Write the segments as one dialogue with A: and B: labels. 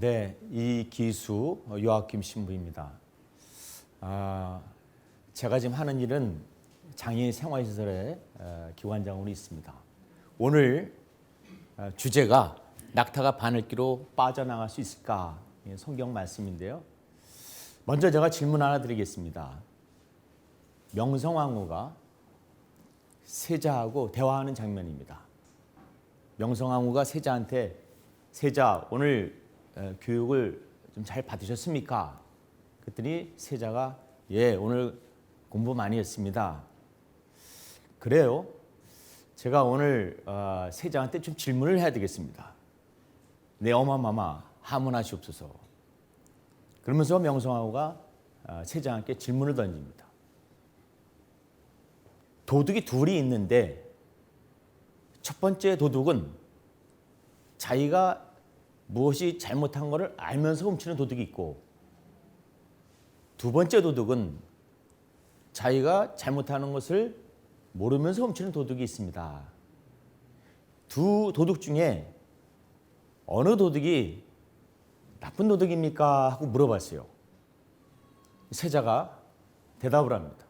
A: 네, 이기수 요아킴 신부입니다. 제가 지금 하는 일은 장애인 생활시설의 기관장으로 있습니다. 오늘 주제가 낙타가 바늘기로 빠져나갈 수 있을까? 성경 말씀인데요. 먼저 제가 질문 하나 드리겠습니다. 명성황후가 세자하고 대화하는 장면입니다. 명성황후가 세자한테 세자 오늘 교육을 좀 잘 받으셨습니까? 그랬더니 세자가 예 오늘 공부 많이 했습니다. 그래요. 제가 오늘 세자한테 좀 질문을 해야 되겠습니다. 네 어마마마 하문하시옵소서. 그러면서 명성황후가 세자한테 질문을 던집니다. 도둑이 둘이 있는데 첫 번째 도둑은 자기가 무엇이 잘못한 것을 알면서 훔치는 도둑이 있고 두 번째 도둑은 자기가 잘못하는 것을 모르면서 훔치는 도둑이 있습니다. 두 도둑 중에 어느 도둑이 나쁜 도둑입니까? 하고 물어봤어요. 세자가 대답을 합니다.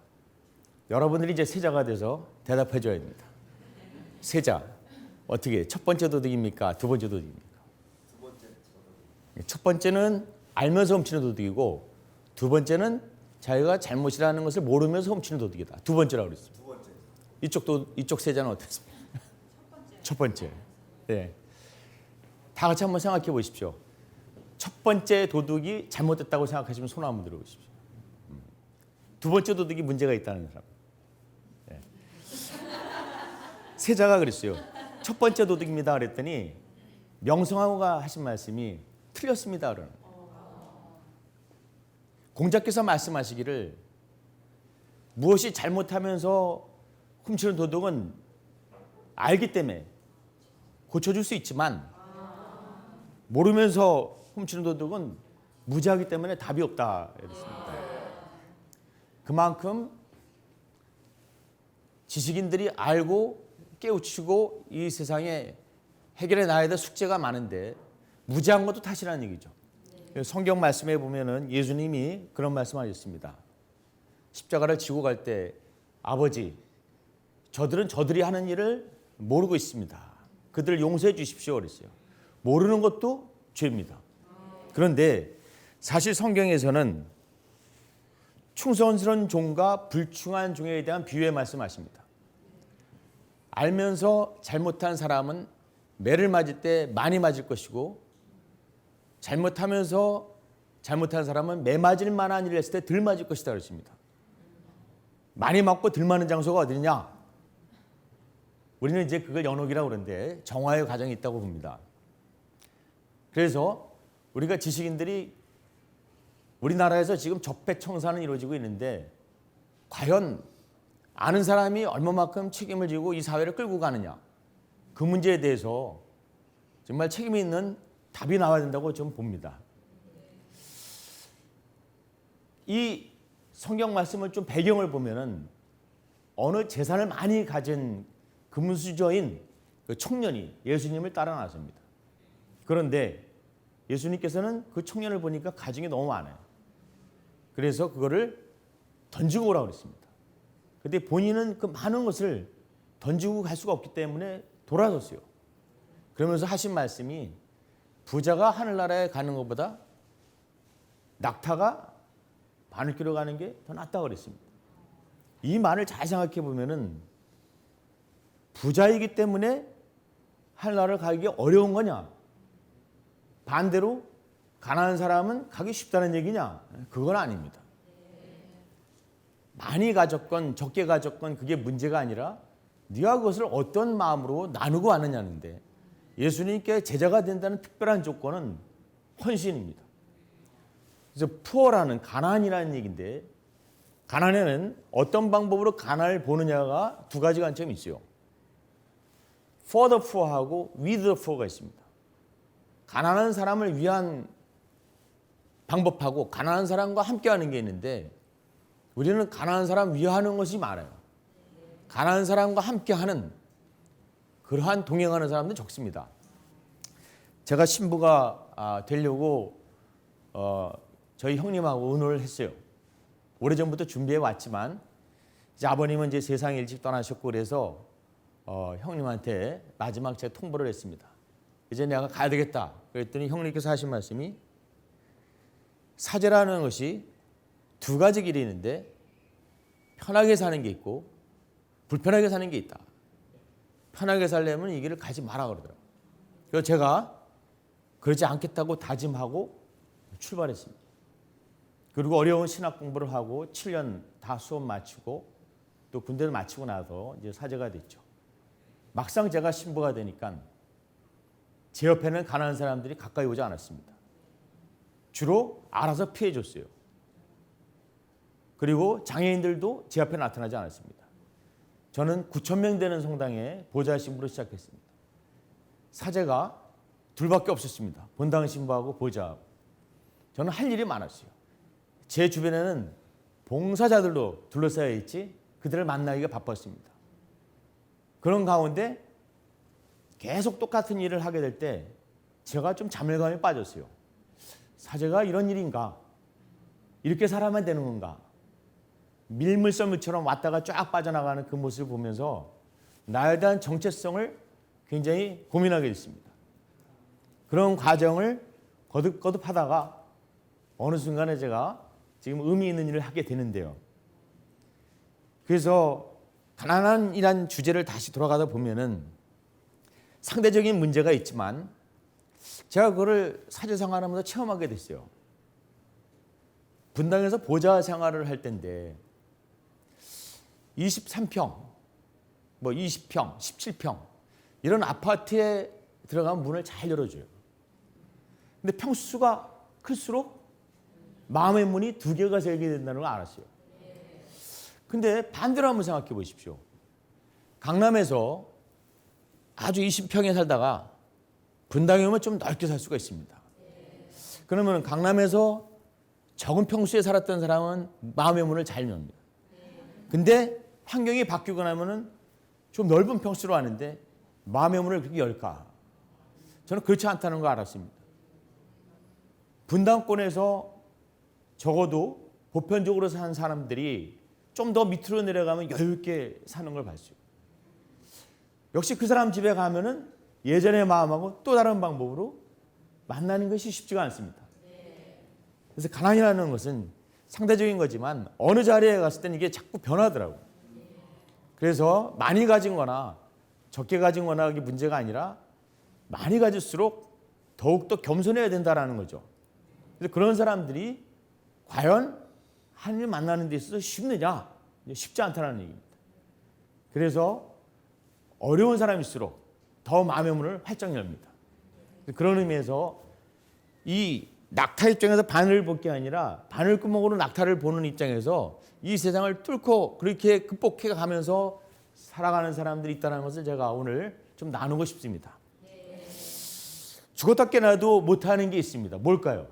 A: 여러분들이 이제 세자가 돼서 대답해 줘야 됩니다. 세자, 어떻게 첫 번째 도둑입니까? 두 번째 도둑입니까?
B: 두 번째 도둑.
A: 첫 번째는 알면서 훔치는 도둑이고 두 번째는 자기가 잘못이라는 것을 모르면서 훔치는 도둑이다. 두 번째라고 그랬습니다.
B: 두 번째.
A: 이쪽 세자는 어떻습니까? 첫 번째. 네. 다 같이 한번 생각해 보십시오. 첫 번째 도둑이 잘못됐다고 생각하시면 손 한번 들어보십시오. 두 번째 도둑이 문제가 있다는 사람. 네. 세자가 그랬어요. 첫 번째 도둑입니다. 그랬더니 명성황후가 하신 말씀이 틀렸습니다. 그러는 거예요. 공자께서 말씀하시기를 무엇이 잘못하면서 훔치는 도둑은 알기 때문에 고쳐줄 수 있지만 모르면서 훔치는 도둑은 무지하기 때문에 답이 없다. 그랬습니다. 그만큼 지식인들이 알고 깨우치고 이 세상에 해결해 나가야 될 숙제가 많은데 무지한 것도 탓이라는 얘기죠. 성경 말씀에 보면은 예수님이 그런 말씀하셨습니다. 십자가를 지고 갈 때 아버지 저들은 저들이 하는 일을 모르고 있습니다. 그들을 용서해 주십시오 그랬어요. 모르는 것도 죄입니다. 그런데 사실 성경에서는 충성스러운 종과 불충한 종에 대한 비유의 말씀하십니다. 알면서 잘못한 사람은 매를 맞을 때 많이 맞을 것이고 잘못하면서 잘못한 사람은 매 맞을 만한 일을 했을 때 덜 맞을 것이다 그랬습니다. 많이 맞고 덜 맞는 장소가 어디냐? 우리는 이제 그걸 연옥이라고 그러는데 정화의 과정이 있다고 봅니다. 그래서 우리가 지식인들이 우리나라에서 지금 적폐청산은 이루어지고 있는데 과연 아는 사람이 얼마만큼 책임을 지고 이 사회를 끌고 가느냐 그 문제에 대해서 정말 책임이 있는 답이 나와야 된다고 좀 봅니다. 이 성경 말씀을 좀 배경을 보면은 어느 재산을 많이 가진 금수저인 그 청년이 예수님을 따라 나섭니다. 그런데 예수님께서는 그 청년을 보니까 가진 게 너무 많아요. 그래서 그거를 던지고 오라고 그랬습니다. 그런데 본인은 그 많은 것을 던지고 갈 수가 없기 때문에 돌아섰어요. 그러면서 하신 말씀이 부자가 하늘나라에 가는 것보다 낙타가 바늘기로 가는 게 더 낫다고 그랬습니다. 이 말을 잘 생각해 보면은 부자이기 때문에 하늘나라를 가기 어려운 거냐? 반대로 가난한 사람은 가기 쉽다는 얘기냐? 그건 아닙니다. 많이 가졌건 적게 가졌건 그게 문제가 아니라 네가 그것을 어떤 마음으로 나누고 하느냐는데 예수님께 제자가 된다는 특별한 조건은 헌신입니다. 그래서 푸어라는 가난이라는 얘기인데 가난에는 어떤 방법으로 가난을 보느냐가 두 가지 관점이 있어요. For the poor하고 with the poor가 있습니다. 가난한 사람을 위한 방법하고 가난한 사람과 함께하는 게 있는데 우리는 가난한 사람 위하는 것이 많아요. 가난한 사람과 함께하는 그러한 동행하는 사람들 적습니다. 제가 신부가 되려고 저희 형님하고 의논을 했어요. 오래전부터 준비해 왔지만 이제 아버님은 이제 세상에 일찍 떠나셨고 그래서 형님한테 마지막 제가 통보를 했습니다. 이제 내가 가야 되겠다. 그랬더니 형님께서 하신 말씀이 사제라는 것이 두 가지 길이 있는데 편하게 사는 게 있고 불편하게 사는 게 있다. 편하게 살려면 이 길을 가지 마라 그러더라고요. 그래서 제가 그러지 않겠다고 다짐하고 출발했습니다. 그리고 어려운 신학 공부를 하고 7년 다 수업 마치고 또 군대를 마치고 나서 이제 사제가 됐죠. 막상 제가 신부가 되니까 제 옆에는 가난한 사람들이 가까이 오지 않았습니다. 주로 알아서 피해줬어요. 그리고 장애인들도 제 앞에 나타나지 않았습니다. 저는 9,000명 되는 성당에 보좌 신부로 시작했습니다. 사제가 둘밖에 없었습니다. 본당 신부하고 보좌하고. 저는 할 일이 많았어요. 제 주변에는 봉사자들로 둘러싸여 있지 그들을 만나기가 바빴습니다. 그런 가운데 계속 똑같은 일을 하게 될 때 제가 좀 자멸감에 빠졌어요. 사제가 이런 일인가? 이렇게 살아만 되는 건가? 밀물썰물처럼 왔다가 쫙 빠져나가는 그 모습을 보면서 나에 대한 정체성을 굉장히 고민하게 됐습니다. 그런 과정을 거듭거듭 하다가 어느 순간에 제가 지금 의미 있는 일을 하게 되는데요. 그래서 가난한이란 주제를 다시 돌아가다 보면은 상대적인 문제가 있지만 제가 그거를 사제 생활하면서 체험하게 됐어요. 분당에서 보좌 생활을 할 때인데 23평, 뭐 20평, 17평 이런 아파트에 들어가면 문을 잘 열어줘요. 근데 평수가 클수록 마음의 문이 2개가 3개 된다는 걸 알았어요. 근데 반대로 한번 생각해 보십시오. 강남에서 아주 20평에 살다가 분당에 오면 좀 넓게 살 수가 있습니다. 그러면 강남에서 적은 평수에 살았던 사람은 마음의 문을 잘 엽니다. 근데 환경이 바뀌고 나면은 좀 넓은 평수로 하는데 마음의 문을 그렇게 열까? 저는 그렇지 않다는 걸 알았습니다. 분당권에서 적어도 보편적으로 사는 사람들이 좀 더 밑으로 내려가면 여유있게 사는 걸 봤어요. 역시 그 사람 집에 가면은 예전의 마음하고 또 다른 방법으로 만나는 것이 쉽지가 않습니다. 그래서 가난이라는 것은 상대적인 거지만 어느 자리에 갔을 때는 이게 자꾸 변하더라고요. 그래서 많이 가진 거나 적게 가진 거나 그게 문제가 아니라 많이 가질수록 더욱더 겸손해야 된다는 거죠. 그래서 그런 사람들이 과연 하나님을 만나는 데 있어서 쉽느냐? 쉽지 않다는 얘기입니다. 그래서 어려운 사람일수록 더 마음의 문을 활짝 엽니다. 그런 의미에서 이 낙타 입장에서 바늘 볼 게 아니라 바늘구멍으로 낙타를 보는 입장에서 이 세상을 뚫고 그렇게 극복해 가면서 살아가는 사람들이 있다는 것을 제가 오늘 좀 나누고 싶습니다. 죽었다 깨나도 못하는 게 있습니다. 뭘까요?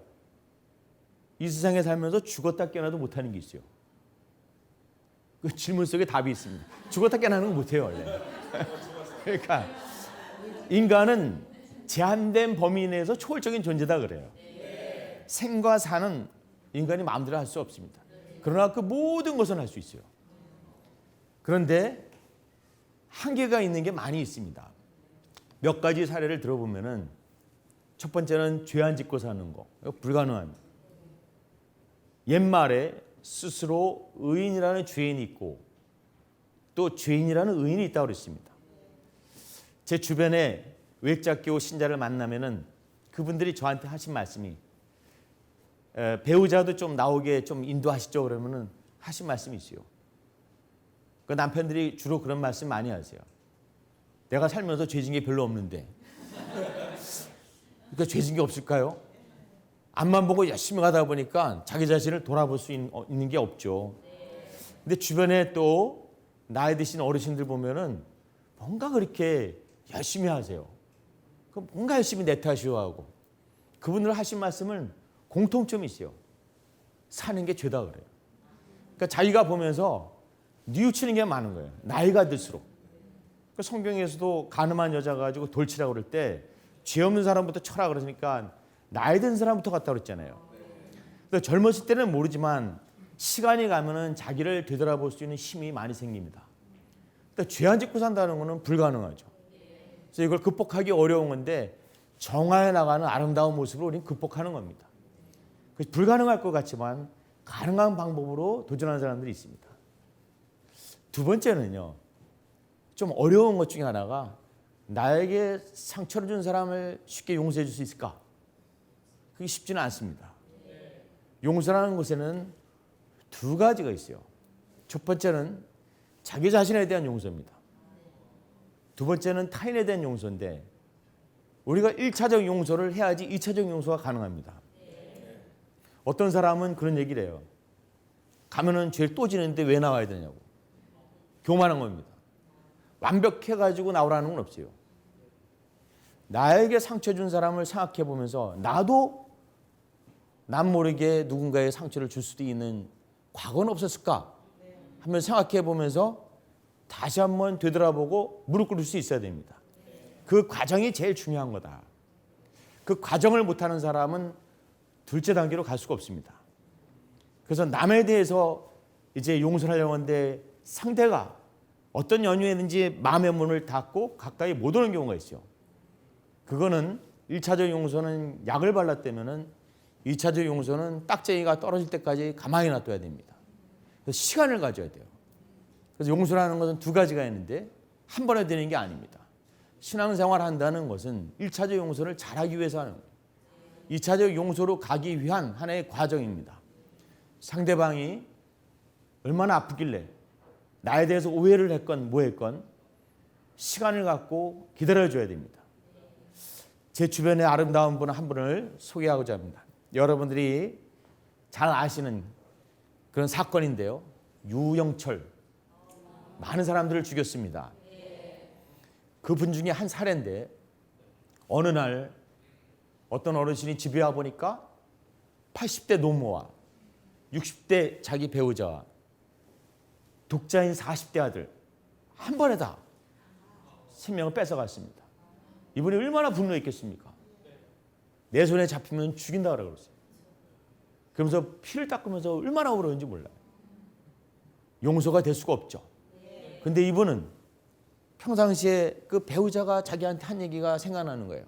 A: 이 세상에 살면서 죽었다 깨나도 못하는 게 있어요. 그 질문 속에 답이 있습니다. 죽었다 깨나는 건 못해요 원래. 그러니까 인간은 제한된 범위 내에서 초월적인 존재다 그래요. 생과 사는 인간이 마음대로 할 수 없습니다. 그러나 그 모든 것은 할 수 있어요. 그런데 한계가 있는 게 많이 있습니다. 몇 가지 사례를 들어보면은 첫 번째는 죄 안 짓고 사는 거. 이거 불가능합니다. 옛말에 스스로 의인이라는 죄인이 있고 또 죄인이라는 의인이 있다고 그랬습니다. 제 주변에 외짝교 신자를 만나면은 그분들이 저한테 하신 말씀이 배우자도 좀 나오게 좀 인도하시죠 그러면은 하신 말씀이 있어요. 그 남편들이 주로 그런 말씀 많이 하세요. 내가 살면서 죄진 게 별로 없는데 그러니까 죄진 게 없을까요? 앞만 보고 열심히 가다 보니까 자기 자신을 돌아볼 수 있는 게 없죠. 근데 주변에 또 나이 드신 어르신들 보면은 뭔가 그렇게 열심히 하세요. 뭔가 열심히 내타시오하고 그분들 하신 말씀은 공통점이 있어요. 사는 게 죄다 그래요. 그러니까 자기가 보면서 뉘우치는 게 많은 거예요. 나이가 들수록. 그러니까 성경에서도 가늠한 여자 가지고 돌치라고 그럴 때 죄 없는 사람부터 쳐라 그러니까 나이 든 사람부터 갔다 그랬잖아요. 근데 젊었을 때는 모르지만 시간이 가면은 자기를 되돌아볼 수 있는 힘이 많이 생깁니다. 근데 죄 안 짓고 산다는 것은 불가능하죠. 그래서 이걸 극복하기 어려운 건데 정화해 나가는 아름다운 모습으로 우리는 극복하는 겁니다. 불가능할 것 같지만 가능한 방법으로 도전하는 사람들이 있습니다. 두 번째는요. 좀 어려운 것 중에 하나가 나에게 상처를 준 사람을 쉽게 용서해 줄 수 있을까? 그게 쉽지는 않습니다. 용서라는 것에는 두 가지가 있어요. 첫 번째는 자기 자신에 대한 용서입니다. 두 번째는 타인에 대한 용서인데 우리가 1차적 용서를 해야지 2차적 용서가 가능합니다. 어떤 사람은 그런 얘기를 해요. 가면은 죄를 또 지는데 왜 나와야 되냐고. 교만한 겁니다. 완벽해가지고 나오라는 건 없어요. 나에게 상처 준 사람을 생각해 보면서 나도 남 모르게 누군가의 상처를 줄 수도 있는 과거는 없었을까 하면 생각해 보면서 다시 한번 되돌아보고 무릎 꿇을 수 있어야 됩니다. 그 과정이 제일 중요한 거다. 그 과정을 못하는 사람은 둘째 단계로 갈 수가 없습니다. 그래서 남에 대해서 이제 용서를 하려고 하는데 상대가 어떤 연유에든지 마음의 문을 닫고 가까이 못 오는 경우가 있어요. 그거는 1차적 용서는 약을 발랐다면은 2차적 용서는 딱쟁이가 떨어질 때까지 가만히 놔둬야 됩니다. 그래서 시간을 가져야 돼요. 그래서 용서라는 것은 두 가지가 있는데 한 번에 되는 게 아닙니다. 신앙생활 한다는 것은 1차적 용서를 잘하기 위해서 하는 거예요. 2차적 용서로 가기 위한 하나의 과정입니다. 상대방이 얼마나 아프길래 나에 대해서 오해를 했건 뭐 했건 시간을 갖고 기다려줘야 됩니다. 제 주변에 아름다운 분 한 분을 소개하고자 합니다. 여러분들이 잘 아시는 그런 사건인데요. 유영철 많은 사람들을 죽였습니다. 그분 중에 한 사례인데 어느 날 어떤 어르신이 집에 와 보니까 80대 노모와 60대 자기 배우자와 독자인 40대 아들 한 번에 다 생명을 뺏어갔습니다. 이분이 얼마나 분노했겠습니까? 내 손에 잡히면 죽인다 그랬어요. 그러면서 피를 닦으면서 얼마나 울었는지 몰라요. 용서가 될 수가 없죠. 근데 이분은 평상시에 그 배우자가 자기한테 한 얘기가 생각나는 거예요.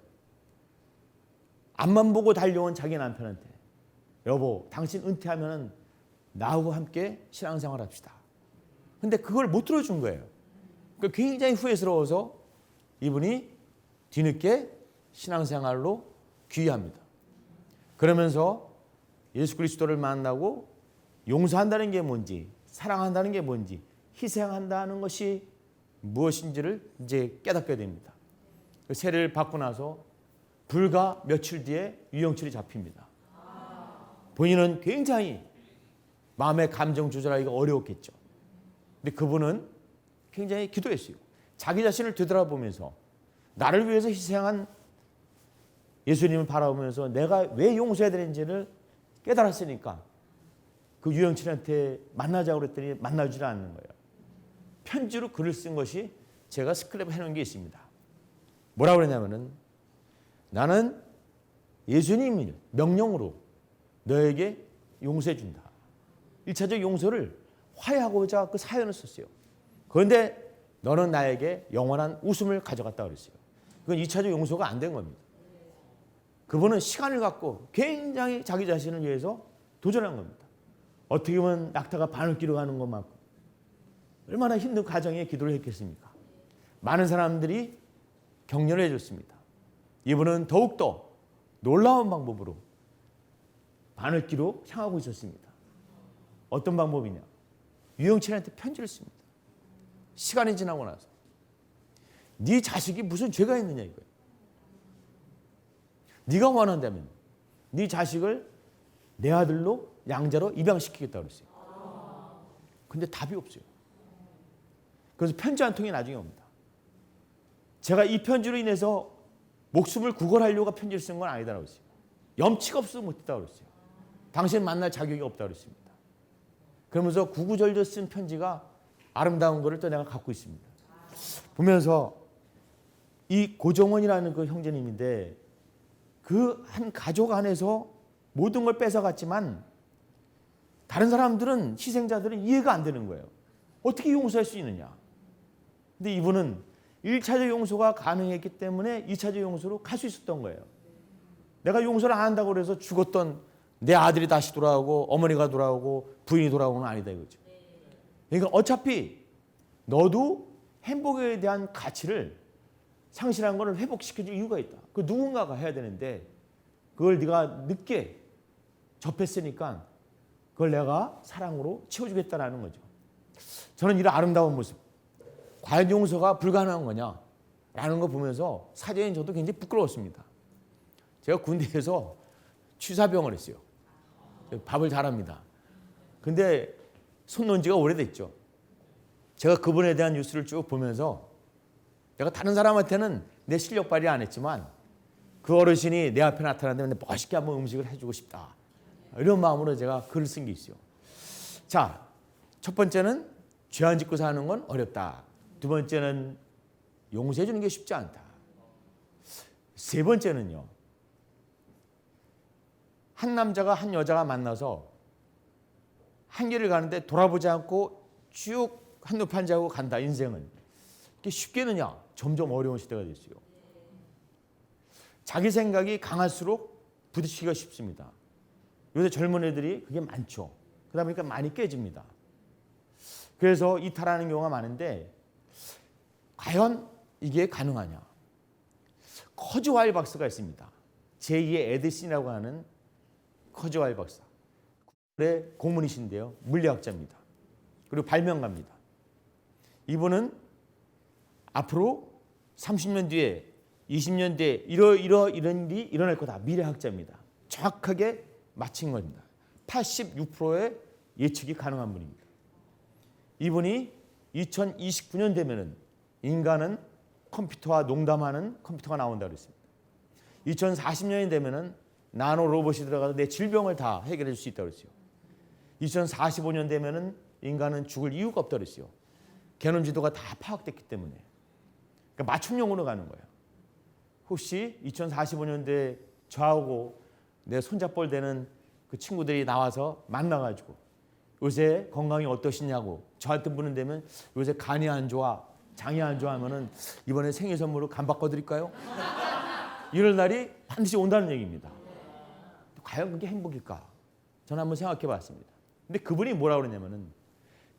A: 앞만 보고 달려온 자기 남편한테 여보 당신 은퇴하면 나하고 함께 신앙생활 합시다. 근데 그걸 못 들어준 거예요. 굉장히 후회스러워서 이분이 뒤늦게 신앙생활로 귀의합니다. 그러면서 예수 그리스도를 만나고 용서한다는 게 뭔지 사랑한다는 게 뭔지 희생한다는 것이 무엇인지를 이제 깨닫게 됩니다. 세례를 받고 나서 불과 며칠 뒤에 유영철이 잡힙니다. 본인은 굉장히 마음의 감정 조절하기가 어려웠겠죠. 근데 그분은 굉장히 기도했어요. 자기 자신을 되돌아보면서 나를 위해서 희생한 예수님을 바라보면서 내가 왜 용서해야 되는지를 깨달았으니까 그 유영철한테 만나자고 그랬더니 만나주지 않는 거예요. 편지로 글을 쓴 것이 제가 스크랩 해놓은 게 있습니다. 뭐라고 그러냐면은 나는 예수님의 명령으로 너에게 용서해 준다. 1차적 용서를 화해하고자 그 사연을 썼어요. 그런데 너는 나에게 영원한 웃음을 가져갔다 그랬어요. 그건 2차적 용서가 안 된 겁니다. 그분은 시간을 갖고 굉장히 자기 자신을 위해서 도전한 겁니다. 어떻게 보면 낙타가 바늘길로 가는 것만큼 얼마나 힘든 과정에 기도를 했겠습니까? 많은 사람들이 격려를 해줬습니다. 이분은 더욱더 놀라운 방법으로 바늘길로 향하고 있었습니다. 어떤 방법이냐? 유영철한테 편지를 씁니다. 시간이 지나고 나서 네 자식이 무슨 죄가 있느냐 이거예요. 네가 원한다면 네 자식을 내 아들로 양자로 입양시키겠다고 그랬어요. 근데 답이 없어요. 그래서 편지 한 통이 나중에 옵니다. 제가 이 편지로 인해서 목숨을 구걸하려고 편지를 쓴 건 아니다라고 했어요. 염치가 없어서 못했다고 그랬어요. 당신 만날 자격이 없다고 그랬습니다. 그러면서 구구절절 쓴 편지가 아름다운 거를 또 내가 갖고 있습니다. 보면서 이 고정원이라는 그 형제님인데 그 한 가족 안에서 모든 걸 뺏어갔지만 다른 사람들은 희생자들은 이해가 안 되는 거예요. 어떻게 용서할 수 있느냐. 근데 이분은 1차적 용서가 가능했기 때문에 2차적 용서로 갈 수 있었던 거예요. 내가 용서를 안 한다고 그래서 죽었던 내 아들이 다시 돌아오고 어머니가 돌아오고 부인이 돌아오는 건 아니다 이거죠. 그러니까 어차피 너도 행복에 대한 가치를 상실한 것을 회복시켜줄 이유가 있다. 그 누군가가 해야 되는데 그걸 네가 늦게 접했으니까 그걸 내가 사랑으로 채워주겠다라는 거죠. 저는 이런 아름다운 모습, 과연 용서가 불가능한 거냐라는 거 보면서 사전에 저도 굉장히 부끄러웠습니다. 제가 군대에서 취사병을 했어요. 밥을 잘합니다. 근데 손 놓은 지가 오래됐죠. 제가 그분에 대한 뉴스를 쭉 보면서 내가 다른 사람한테는 내 실력 발휘 안 했지만 그 어르신이 내 앞에 나타났는데 멋있게 한번 음식을 해주고 싶다. 이런 마음으로 제가 글을 쓴 게 있어요. 자, 첫 번째는 죄 안 짓고 사는 건 어렵다. 두 번째는 용서해 주는 게 쉽지 않다. 세 번째는요. 한 남자가 한 여자가 만나서 한 길을 가는데 돌아보지 않고 쭉 한눈 판지하고 간다. 인생은. 이게 쉽겠느냐? 점점 어려운 시대가 됐어요. 자기 생각이 강할수록 부딪히기가 쉽습니다. 요새 젊은 애들이 그게 많죠. 그러다 보니까 많이 깨집니다. 그래서 이탈하는 경우가 많은데 과연 이게 가능하냐? 커즈와일 박사가 있습니다. 제2의 에디슨이라고 하는 커즈와일 박사. 의 고문이신데요. 물리학자입니다. 그리고 발명가입니다. 이분은 앞으로 30년 뒤에 20년 뒤에 이런 일이 일어날 거다. 미래학자입니다. 정확하게 맞힌 겁니다. 86%의 예측이 가능한 분입니다. 이분이 2029년 되면은 인간은 컴퓨터와 농담하는 컴퓨터가 나온다고 했습니다. 2040년이 되면은 나노 로봇이 들어가서 내 질병을 다 해결해 줄 수 있다고 했어요. 2045년 되면은 인간은 죽을 이유가 없다고 했어요. 게놈 지도가 다 파악됐기 때문에. 그러니까 맞춤형으로 가는 거예요. 혹시 2045년도에 저하고 내 손잡벌 되는 그 친구들이 나와서 만나가지고 요새 건강이 어떠시냐고 저한테 묻는다면 요새 간이 안 좋아, 장이 안 좋아 하면은 이번에 생일 선물로 간 바꿔드릴까요? 이럴 날이 반드시 온다는 얘기입니다. 과연 그게 행복일까? 저는 한번 생각해 봤습니다. 근데 그분이 뭐라고 그러냐면은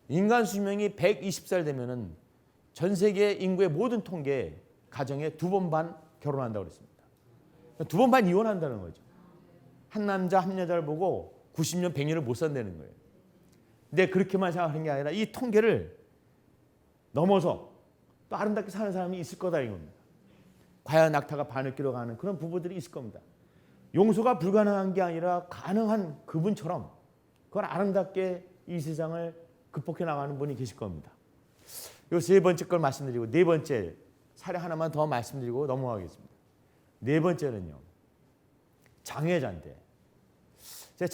A: 인간 수명이 120살 되면은 전 세계 인구의 모든 통계 가정에 2번 반 결혼한다고 그랬습니다. 2번 반 이혼한다는 거죠. 한 남자 한 여자를 보고 90년 100년을 못 산다는 거예요. 근데 그렇게만 생각하는 게 아니라 이 통계를 넘어서 또 아름답게 사는 사람이 있을 거다 이겁니다. 과연 낙타가 바늘길로 가는 그런 부부들이 있을 겁니다. 용서가 불가능한 게 아니라 가능한 그분처럼 그걸 아름답게 이 세상을 극복해 나가는 분이 계실 겁니다. 이 세 번째 걸 말씀드리고 네 번째 사례 하나만 더 말씀드리고 넘어가겠습니다. 네 번째는요. 장애자인데 제가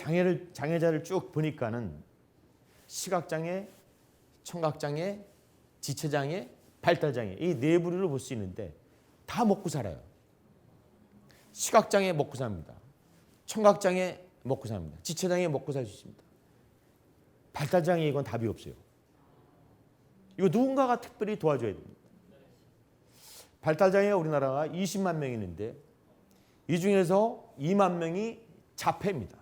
A: 장애자를 쭉 보니까는 시각장애, 청각장애, 지체장애, 발달장애 이 네 부류를 볼 수 있는데 다 먹고 살아요. 시각장애 먹고 삽니다. 청각장애 먹고 삽니다. 지체장애 먹고 살 수 있습니다. 발달장애 이건 답이 없어요. 이거 누군가가 특별히 도와줘야 됩니다. 발달장애가 우리나라가 20만 명이 있는데 이 중에서 2만 명이 자폐입니다.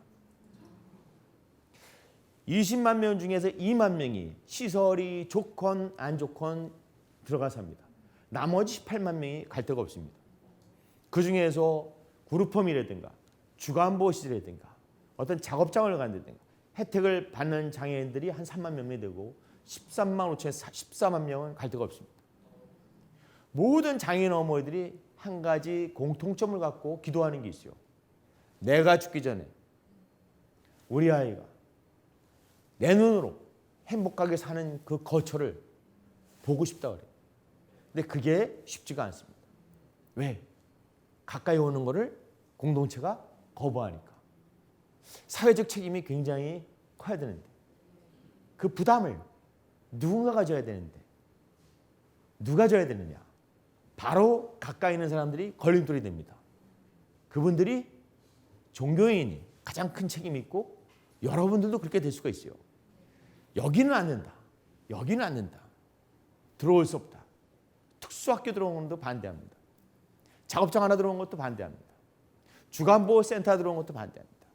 A: 20만 명 중에서 2만 명이 시설이 좋건 안 좋건 들어가 삽니다. 나머지 18만 명이 갈 데가 없습니다. 그 중에서 그룹홈이라든가 주간보호시설이라든가 어떤 작업장을 간다든가 혜택을 받는 장애인들이 한 3만 명이 되고 13만 5천에서 14만 명은 갈 데가 없습니다. 모든 장애인 어머니들이 한 가지 공통점을 갖고 기도하는 게 있어요. 내가 죽기 전에 우리 아이가 내 눈으로 행복하게 사는 그 거처를 보고 싶다 그래요. 근데 그게 쉽지가 않습니다. 왜? 가까이 오는 거를 공동체가 거부하니까. 사회적 책임이 굉장히 커야 되는데 그 부담을 누군가가 져야 되는데 누가 져야 되느냐? 바로 가까이 있는 사람들이 걸림돌이 됩니다. 그분들이 종교인이 가장 큰 책임이 있고 여러분들도 그렇게 될 수가 있어요. 여기는 안 된다. 여기는 안 된다. 들어올 수 없다. 특수학교 들어오는 것도 반대합니다. 작업장 하나 들어오는 것도 반대합니다. 주간보호센터 들어오는 것도 반대합니다.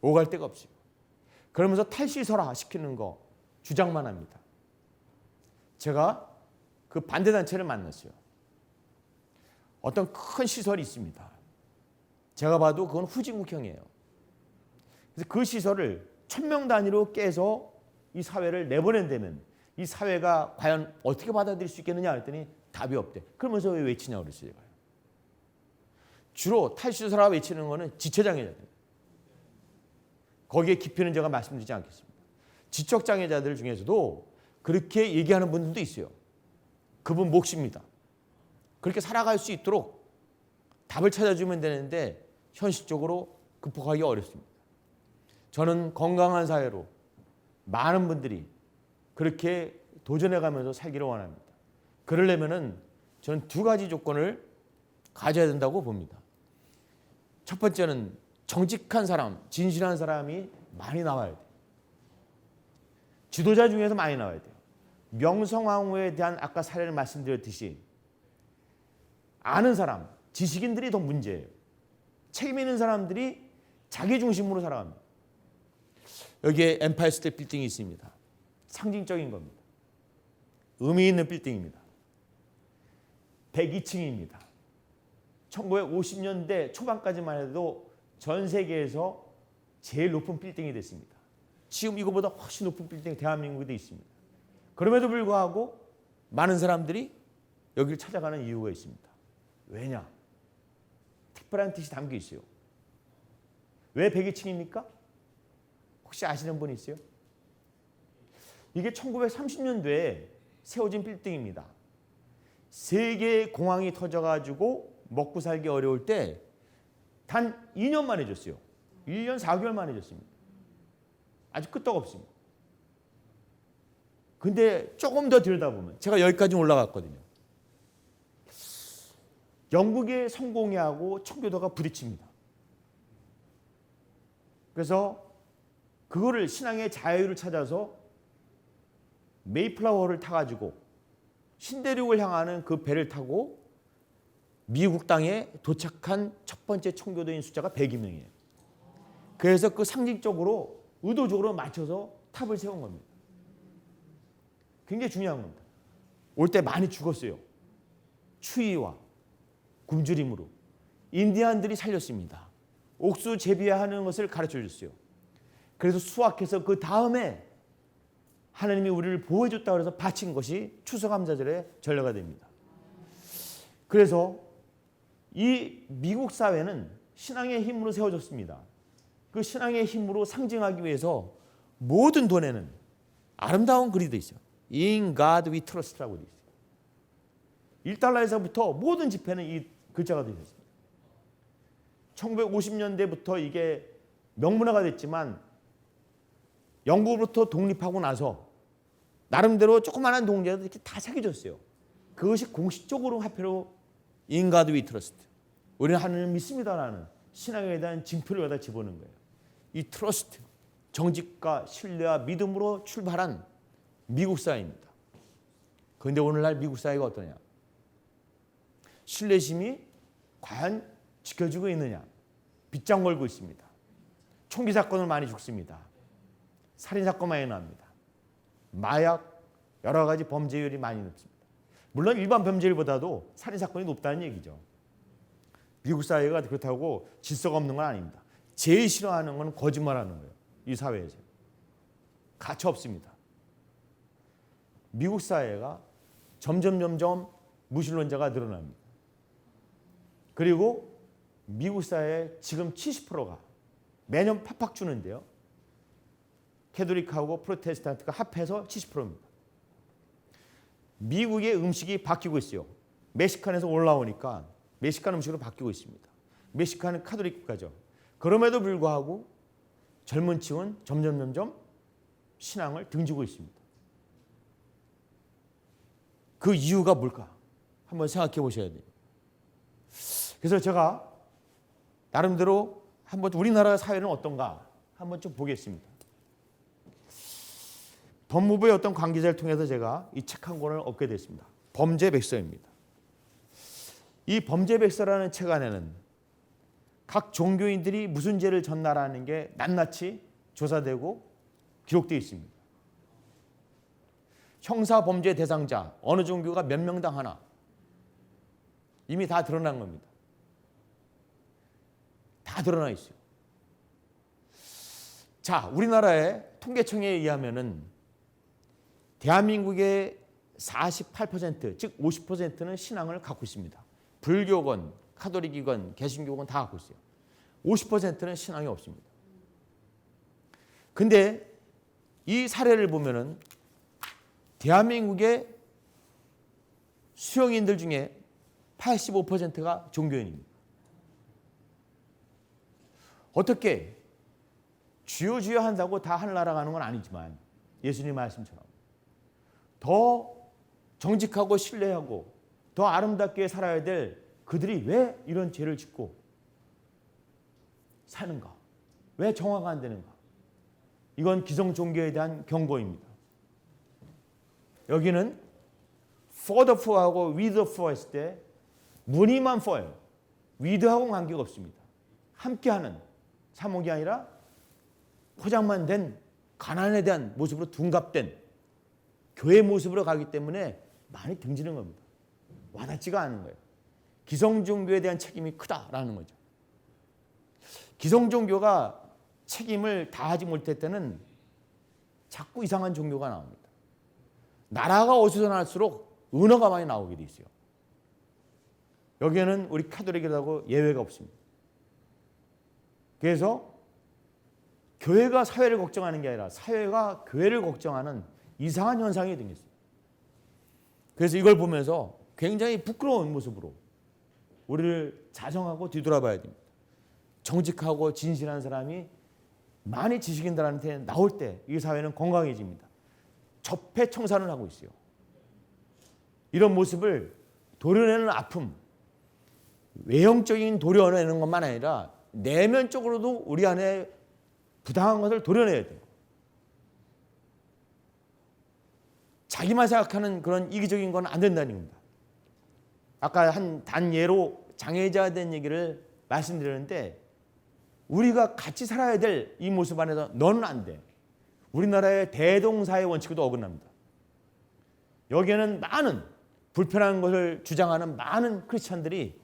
A: 오갈 데가 없어요. 그러면서 탈시설화 시키는 거 주장만 합니다. 제가 그 반대단체를 만났어요. 어떤 큰 시설이 있습니다. 제가 봐도 그건 후진국형이에요. 그래서 그 시설을 1000명 단위로 깨서 이 사회를 내보낸다면 이 사회가 과연 어떻게 받아들일 수 있겠느냐 했더니 답이 없대. 그러면서 왜 외치냐고 그랬어요. 제가. 주로 탈시설화 외치는 거는 지체장애자들. 거기에 깊이는 제가 말씀드리지 않겠습니다. 지적장애자들 중에서도 그렇게 얘기하는 분들도 있어요. 그분 몫입니다. 그렇게 살아갈 수 있도록 답을 찾아주면 되는데 현실적으로 극복하기 어렵습니다. 저는 건강한 사회로 많은 분들이 그렇게 도전해가면서 살기를 원합니다. 그러려면은 저는 두 가지 조건을 가져야 된다고 봅니다. 첫 번째는 정직한 사람, 진실한 사람이 많이 나와야 돼요. 지도자 중에서 많이 나와야 돼요. 명성황후에 대한 아까 사례를 말씀드렸듯이 아는 사람, 지식인들이 더 문제예요. 책임 있는 사람들이 자기 중심으로 살아갑니다. 여기에 엠파이어 스테이트 빌딩이 있습니다. 상징적인 겁니다. 의미 있는 빌딩입니다. 102층입니다. 1950년대 초반까지만 해도 전 세계에서 제일 높은 빌딩이 됐습니다. 지금 이거보다 훨씬 높은 빌딩이 대한민국에도 있습니다. 그럼에도 불구하고 많은 사람들이 여기를 찾아가는 이유가 있습니다. 왜냐? 특별한 뜻이 담겨 있어요. 왜 102층입니까? 혹시 아시는 분 있어요? 이게 1930년도에 세워진 빌딩입니다. 세계 공황이 터져가지고 먹고 살기 어려울 때 단 2년 만에 줬어요. 1년 4개월 만에 줬습니다. 아주 끄떡없습니다. 근데 조금 더 들여다보면 제가 여기까지 올라갔거든요. 영국의 성공회하고 청교도가 부딪힙니다. 그래서 그거를 신앙의 자유를 찾아서 메이플라워를 타가지고 신대륙을 향하는 그 배를 타고 미국 땅에 도착한 첫 번째 청교도인 숫자가 102명이에요. 그래서 그 상징적으로 의도적으로 맞춰서 탑을 세운 겁니다. 굉장히 중요한 겁니다. 올 때 많이 죽었어요. 추위와 굶주림으로. 인디안들이 살렸습니다. 옥수 재배하는 것을 가르쳐 줬어요. 그래서 수확해서 그 다음에 하나님이 우리를 보호해줬다고 해서 바친 것이 추수감사절의 전례가 됩니다. 그래서 이 미국 사회는 신앙의 힘으로 세워졌습니다. 그 신앙의 힘으로 상징하기 위해서 모든 돈에는 아름다운 글이 돼 있어요. In God we trust라고 돼 있어요. 1달러에서부터 모든 지폐는 이 글자가 되어 있습니다. 1950년대부터 이게 명문화가 됐지만 영국으로부터 독립하고 나서 나름대로 조그마한 동네도 이렇게 다 새겨졌어요. 그것이 공식적으로 화폐로 In God we trust. 우리는 하나님을 믿습니다라는 신앙에 대한 징표를 여기다 집어넣은 거예요. 이 트러스트, 정직과 신뢰와 믿음으로 출발한 미국 사회입니다. 그런데 오늘날 미국 사회가 어떠냐? 신뢰심이 과연 지켜지고 있느냐? 빗장 걸고 있습니다. 총기 사건을 많이 죽습니다. 살인 사건 많이 납니다. 마약, 여러 가지 범죄율이 많이 높습니다. 물론 일반 범죄율보다도 살인 사건이 높다는 얘기죠. 미국 사회가 그렇다고 질서가 없는 건 아닙니다. 제일 싫어하는 건 거짓말하는 거예요. 이 사회에서. 가차 없습니다. 미국 사회가 점점 무신론자가 늘어납니다. 그리고 미국 사회의 지금 70%가 매년 팍팍 주는데요. 캐톨릭하고 프로테스탄트가 합해서 70%입니다. 미국의 음식이 바뀌고 있어요. 멕시칸에서 올라오니까 멕시칸 음식으로 바뀌고 있습니다. 멕시칸은 카톨릭 국가죠. 그럼에도 불구하고 젊은 층은 점점 신앙을 등지고 있습니다. 그 이유가 뭘까? 한번 생각해 보셔야 돼요. 그래서 제가 나름대로 한번 우리나라 사회는 어떤가 한번 좀 보겠습니다. 법무부의 어떤 관계자를 통해서 제가 이 책 한 권을 얻게 됐습니다. 범죄백서입니다. 이 범죄백서라는 책 안에는 각 종교인들이 무슨 죄를 졌나라는 게 낱낱이 조사되고 기록되어 있습니다. 형사범죄 대상자 어느 종교가 몇 명당 하나 이미 다 드러난 겁니다. 다 드러나 있어요. 자, 우리나라의 통계청에 의하면은 대한민국의 48%, 즉 50%는 신앙을 갖고 있습니다. 불교건, 카톨릭이건, 개신교건 다 갖고 있어요. 50%는 신앙이 없습니다. 근데 이 사례를 보면은 대한민국의 수용인들 중에 85%가 종교인입니다. 어떻게 주여 주여 한다고 다 하늘나라 가는 건 아니지만 예수님 말씀처럼 더 정직하고 신뢰하고 더 아름답게 살아야 될 그들이 왜 이런 죄를 짓고 사는가? 왜 정화가 안 되는가? 이건 기성 종교에 대한 경고입니다. 여기는 for the poor하고 with the poor 했을 때 무늬만 poor예요. with하고는 관계가 없습니다. 함께하는 사목이 아니라 포장만 된 가난에 대한 모습으로 둔갑된 교회 모습으로 가기 때문에 많이 등지는 겁니다. 와닿지가 않은 거예요. 기성종교에 대한 책임이 크다라는 거죠. 기성종교가 책임을 다하지 못할 때는 자꾸 이상한 종교가 나옵니다. 나라가 어수선할수록 은어가 많이 나오게 돼 있어요. 여기에는 우리 카톨릭이라고 예외가 없습니다. 그래서 교회가 사회를 걱정하는 게 아니라 사회가 교회를 걱정하는 이상한 현상이 생겼어요. 그래서 이걸 보면서 굉장히 부끄러운 모습으로 우리를 자성하고 뒤돌아봐야 됩니다. 정직하고 진실한 사람이 많이 지식인들한테 나올 때 이 사회는 건강해집니다. 적폐청산을 하고 있어요. 이런 모습을 도려내는 아픔, 외형적인 도려내는 것만 아니라 내면적으로도 우리 안에 부당한 것을 도려내야 돼요. 자기만 생각하는 그런 이기적인 건 안 된다는 겁니다. 아까 한 단예로 장애자에 대한 얘기를 말씀드렸는데 우리가 같이 살아야 될 이 모습 안에서 너는 안 돼. 우리나라의 대동사회 원칙도 어긋납니다. 여기에는 많은 불편한 것을 주장하는 많은 크리스찬들이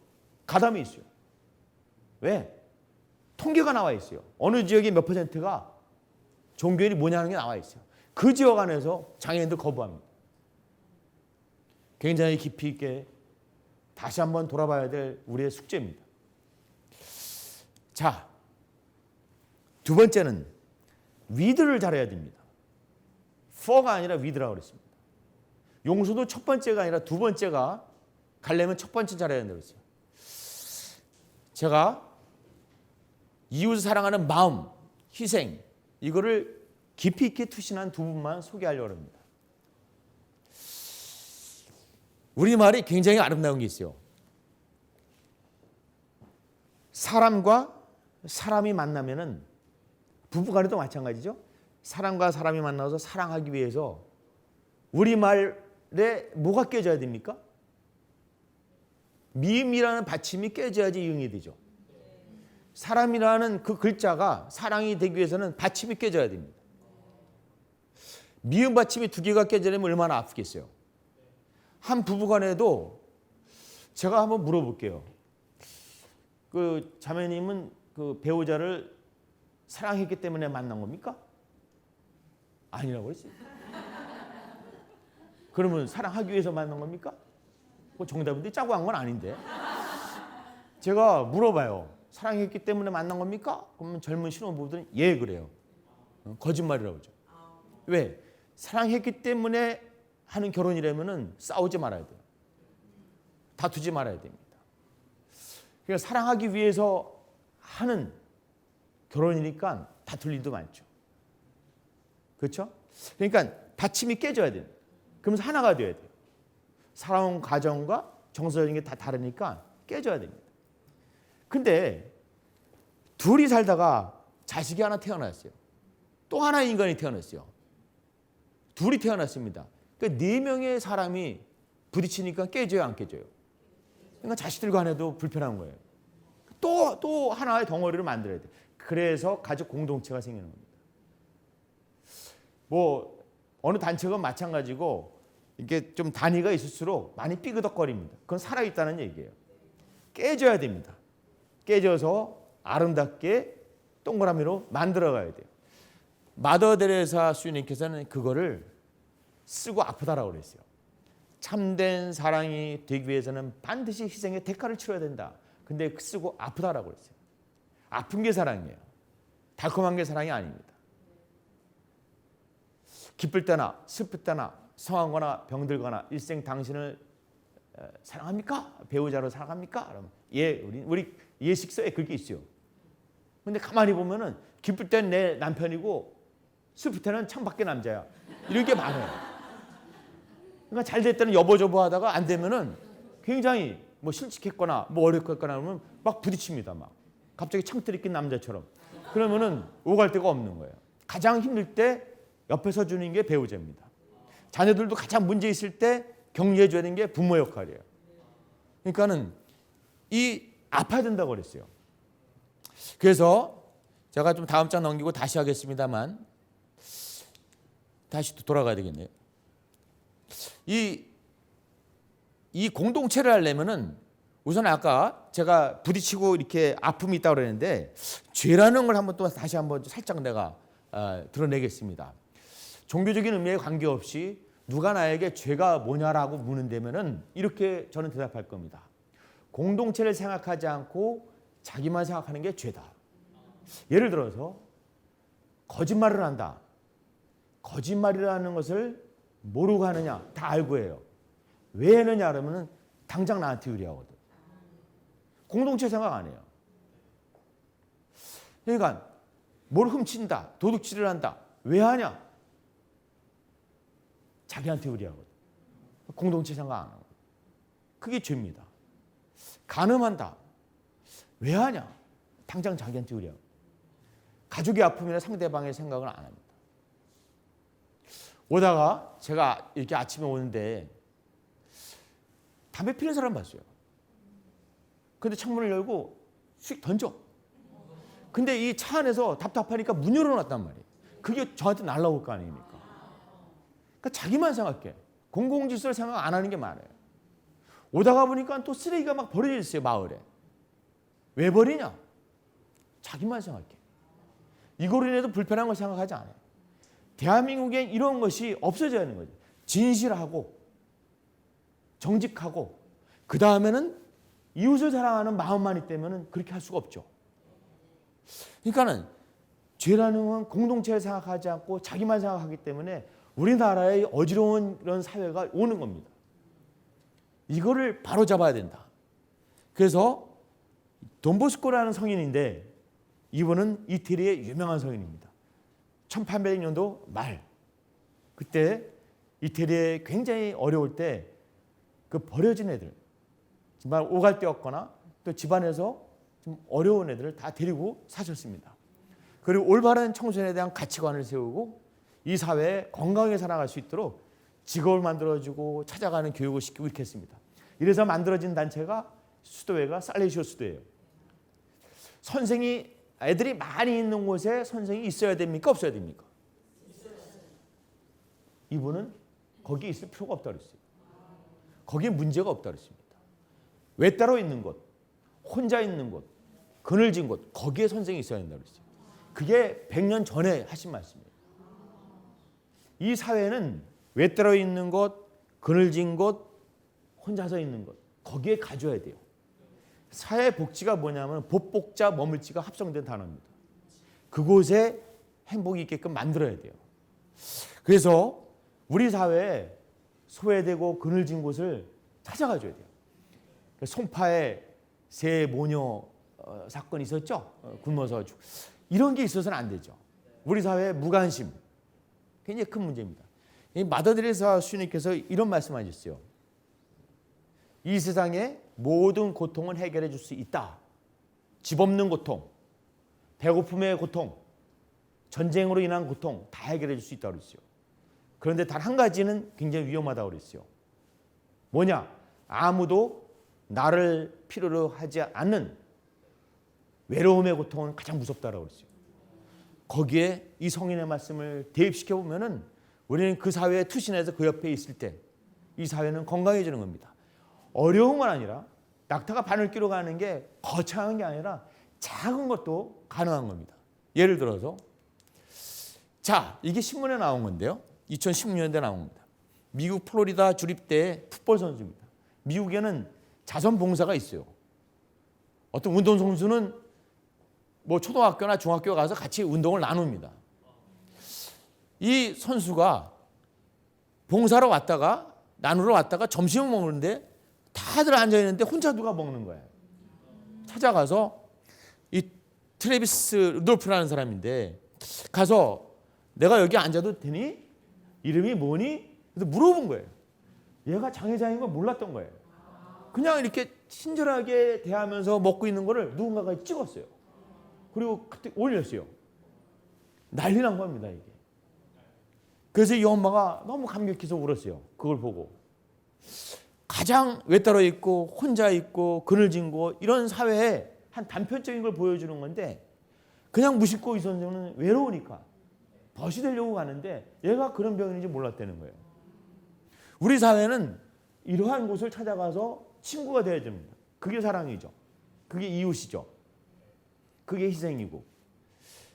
A: 가담해 있어요. 왜? 통계가 나와 있어요. 어느 지역의 몇 퍼센트가 종교인이 뭐냐는 게 나와 있어요. 그 지역 안에서 장애인들 거부합니다. 굉장히 깊이 있게 다시 한번 돌아봐야 될 우리의 숙제입니다. 자, 두 번째는 위드를 잘해야 됩니다. for가 아니라 위드라고 그랬습니다. 용서도 첫 번째가 아니라 두 번째가 가려면 첫 번째 잘해야 된다고 그랬어요. 제가 이웃을 사랑하는 마음, 희생 이거를 깊이 있게 투신한 두 분만 소개하려고 합니다. 우리말이 굉장히 아름다운 게 있어요. 사람과 사람이 만나면은 부부간에도 마찬가지죠. 사람과 사람이 만나서 사랑하기 위해서 우리말에 뭐가 깨져야 됩니까? 미음이라는 받침이 깨져야지 이응이 되죠. 사람이라는 그 글자가 사랑이 되기 위해서는 받침이 깨져야 됩니다. 미음 받침이 두 개가 깨지려면 얼마나 아프겠어요. 한 부부간에도 제가 한번 물어볼게요. 그 자매님은 그 배우자를 사랑했기 때문에 만난 겁니까? 아니라고 그랬어요. 그러면 사랑하기 위해서 만난 겁니까? 그 정답인데 짜고 한 건 아닌데. 제가 물어봐요. 사랑했기 때문에 만난 겁니까? 그러면 젊은 신혼부부들은 예 그래요. 거짓말이라고 하죠. 왜? 사랑했기 때문에 하는 결혼이라면은 싸우지 말아야 돼요. 다투지 말아야 됩니다. 그러니까 사랑하기 위해서 하는 결혼이니까 다툴 일도 많죠. 그렇죠? 그러니까 받침이 깨져야 돼요. 그러면서 하나가 돼야 돼요. 살아온 가정과 정서적인 게 다 다르니까 깨져야 됩니다. 근데 둘이 살다가 자식이 하나 태어났어요. 또 하나의 인간이 태어났어요. 둘이 태어났습니다. 그러니까 4명의 사람이 부딪히니까 깨져요, 안 깨져요? 그러니까 자식들 간에도 불편한 거예요. 또 하나의 덩어리를 만들어야 돼. 그래서 가족 공동체가 생기는 겁니다. 뭐 어느 단체건 마찬가지고 이게 좀 단위가 있을수록 많이 삐그덕거립니다. 그건 살아있다는 얘기예요. 깨져야 됩니다. 깨져서 아름답게 동그라미로 만들어가야 돼요. 마더 데레사 수녀님께서는 그거를 쓰고 아프다라고 그랬어요. 참된 사랑이 되기 위해서는 반드시 희생의 대가를 치러야 된다. 근데 쓰고 아프다라고 그랬어요. 아픈 게 사랑이에요. 달콤한 게 사랑이 아닙니다. 기쁠 때나 슬플 때나 성하거나 병들거나 일생 당신을 사랑합니까? 배우자로 사랑합니까? 그러면 예, 우리 예식서에 그렇게 있어요. 근데 가만히 보면은 기쁠 때는 내 남편이고 슬플 때는 창밖의 남자야. 이런 게 많아요. 그러니까 잘 될 때는 여보저보 하다가 안 되면은 굉장히 뭐 실직했거나 뭐 어렵거나 하면 막 부딪힙니다. 막 갑자기 창틀이 낀 남자처럼. 그러면은 오갈 데가 없는 거예요. 가장 힘들 때 옆에 서주는 게 배우자입니다. 자녀들도 가장 문제 있을 때 격려해 줘야 되는 게 부모 역할이에요. 그러니까는 이 아파야 된다고 그랬어요. 그래서 제가 좀 다음 장 넘기고 다시 하겠습니다만 다시 또 돌아가야 되겠네요. 이 공동체를 하려면은 우선 아까 제가 부딪히고 이렇게 아픔이 있다고 그랬는데 죄라는 걸 한번 또 다시 한번 살짝 내가 드러내겠습니다. 종교적인 의미에 관계없이 누가 나에게 죄가 뭐냐라고 묻는다면은 이렇게 저는 대답할 겁니다. 공동체를 생각하지 않고 자기만 생각하는 게 죄다. 예를 들어서 거짓말을 한다. 거짓말이라는 것을 모르고 하느냐? 다 알고 해요. 왜 하느냐 그러면은 당장 나한테 유리하거든. 공동체 생각 안 해요. 그러니까 뭘 훔친다, 도둑질을 한다. 왜 하냐? 자기한테 유리하거든. 공동체 생각 안 하고. 그게 죄입니다. 간음한다. 왜 하냐? 당장 자기한테 유리하고. 가족의 아픔이나 상대방의 생각을 안 합니다. 오다가 제가 이렇게 아침에 오는데 담배 피는 사람 봤어요. 근데 창문을 열고 휙 던져. 근데 이 차 안에서 답답하니까 문 열어놨단 말이에요. 그게 저한테 날라올 거 아닙니까? 그러니까 자기만 생각해. 공공질서를 생각 안 하는 게 많아요. 오다가 보니까 또 쓰레기가 막 버려져 있어요, 마을에. 왜 버리냐? 자기만 생각해. 이거로 인해도 불편한 걸 생각하지 않아요. 대한민국엔 이런 것이 없어져야 하는 거죠. 진실하고 정직하고 그 다음에는 이웃을 사랑하는 마음만 있다면 그렇게 할 수가 없죠. 그러니까는 죄라는 건 공동체를 생각하지 않고 자기만 생각하기 때문에 우리나라의 어지러운 이런 사회가 오는 겁니다. 이거를 바로 잡아야 된다. 그래서 돈보스코라는 성인인데 이분은 이태리의 유명한 성인입니다. 1800년도 말 그때 이태리에 굉장히 어려울 때 그 버려진 애들 정말 오갈 데 없거나 또 집안에서 좀 어려운 애들을 다 데리고 사셨습니다. 그리고 올바른 청소년에 대한 가치관을 세우고 이 사회에 건강하게 살아갈 수 있도록 직업을 만들어주고 찾아가는 교육을 시키고 이렇게 했습니다. 이래서 만들어진 단체가 수도회가 살레시오 수도예요. 선생이 애들이 많이 있는 곳에 선생이 있어야 됩니까? 없어야 됩니까? 이분은 거기에 있을 필요가 없다고 그랬어요. 거기에 문제가 없다고 그랬습니다. 외따로 있는 곳, 혼자 있는 곳, 그늘진 곳, 거기에 선생이 있어야 된다고 그랬어요. 그게 100년 전에 하신 말씀이에요. 이 사회는 외따로 있는 곳, 그늘진 곳, 혼자서 있는 곳, 거기에 가져야 돼요. 사회 복지가 뭐냐면 복복자 머물지가 합성된 단어입니다. 그곳에 행복이 있게끔 만들어야 돼요. 그래서 우리 사회에 소외되고 그늘진 곳을 찾아가줘야 돼요. 송파에 새 모녀 사건이 있었죠. 굶어서 이런 게 있어서는 안 되죠. 우리 사회의 무관심 굉장히 큰 문제입니다. 마더 데레사 수녀님께서 이런 말씀하셨어요. 이 세상의 모든 고통을 해결해 줄 수 있다. 집 없는 고통, 배고픔의 고통, 전쟁으로 인한 고통 다 해결해 줄 수 있다고 그랬어요. 그런데 단 한 가지는 굉장히 위험하다고 그랬어요. 뭐냐? 아무도 나를 필요로 하지 않는 외로움의 고통은 가장 무섭다고 그랬어요. 거기에 이 성인의 말씀을 대입시켜 보면은 우리는 그 사회에 투신해서 그 옆에 있을 때 이 사회는 건강해지는 겁니다. 어려움은 아니라 낙타가 바늘 끼러 가는 게 거창한 게 아니라 작은 것도 가능한 겁니다. 예를 들어서 자, 이게 신문에 나온 건데요. 2016년도에 나온 겁니다. 미국 플로리다 주립대 풋볼 선수입니다. 미국에는 자선봉사가 있어요. 어떤 운동선수는 뭐 초등학교나 중학교 가서 같이 운동을 나눕니다. 이 선수가 봉사로 왔다가 나누러 왔다가 점심을 먹는데 다들 앉아있는데 혼자 누가 먹는 거예요. 찾아가서 이 트래비스 루돌프라는 사람인데 가서 내가 여기 앉아도 되니? 이름이 뭐니? 그래서 물어본 거예요. 얘가 장애자인 걸 몰랐던 거예요. 그냥 이렇게 친절하게 대하면서 먹고 있는 거를 누군가가 찍었어요. 그리고 그때 올렸어요. 난리 난 겁니다, 이게. 그래서 이 엄마가 너무 감격해서 울었어요. 그걸 보고. 가장 외따로 있고 혼자 있고 그늘진 곳 이런 사회에 한 단편적인 걸 보여주는 건데 그냥 무심코 이 선생은 외로우니까 벗이 되려고 가는데 얘가 그런 병인지 몰랐다는 거예요. 우리 사회는 이러한 곳을 찾아가서 친구가 되어야 됩니다. 그게 사랑이죠. 그게 이웃이죠. 그게 희생이고.